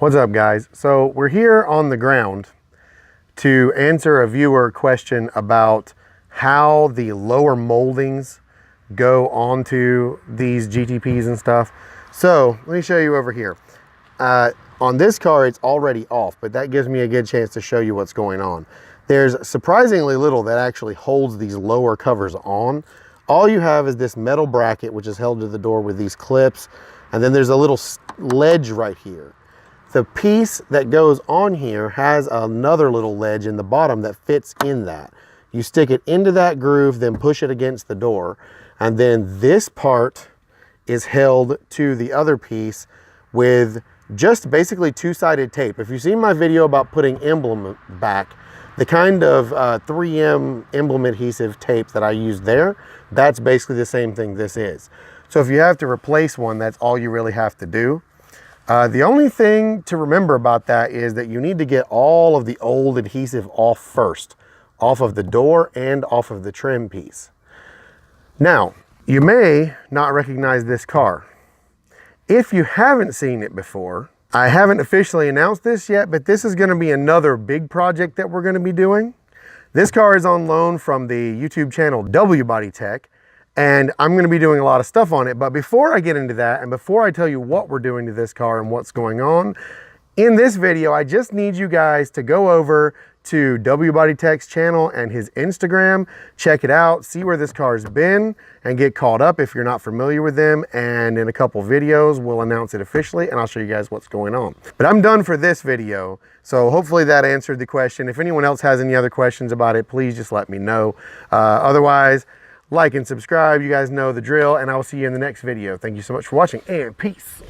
What's up, guys? So we're here on the ground to answer a viewer question about how the lower moldings go onto these GTPs and stuff. So let me show you over here. On this car, it's already off, but that gives me a good chance to show you what's going on. There's surprisingly little that actually holds these lower covers on. All you have is this metal bracket, which is held to the door with these clips, and then there's a little ledge right here. The piece that goes on here has another little ledge in the bottom that fits in that. You stick it into that groove, then push it against the door, and then this part is held to the other piece with just basically two-sided tape. If you've seen my video about putting emblem back, the kind of 3M emblem adhesive tape that I used there, that's basically the same thing this is. So if you have to replace one, that's all you really have to do. The only thing to remember about that is that you need to get all of the old adhesive off first, off of the door and off of the trim piece. Now, you may not recognize this car. If you haven't seen it before, I haven't officially announced this yet, but this is going to be another big project that we're going to be doing. This car is on loan from the YouTube channel Wbody Tech, and I'm going to be doing a lot of stuff on it. But before I get into that, and before I tell you what we're doing to this car and what's going on, in this video, I just need you guys to go over to Wbody Tech's channel and his Instagram, check it out, see where this car's been, and get caught up if you're not familiar with them. And in a couple videos, we'll announce it officially, and I'll show you guys what's going on. But I'm done for this video, so hopefully that answered the question. If anyone else has any other questions about it, please just let me know. Otherwise, like and subscribe. You guys know the drill, and I will see you in the next video. Thank you so much for watching, and peace.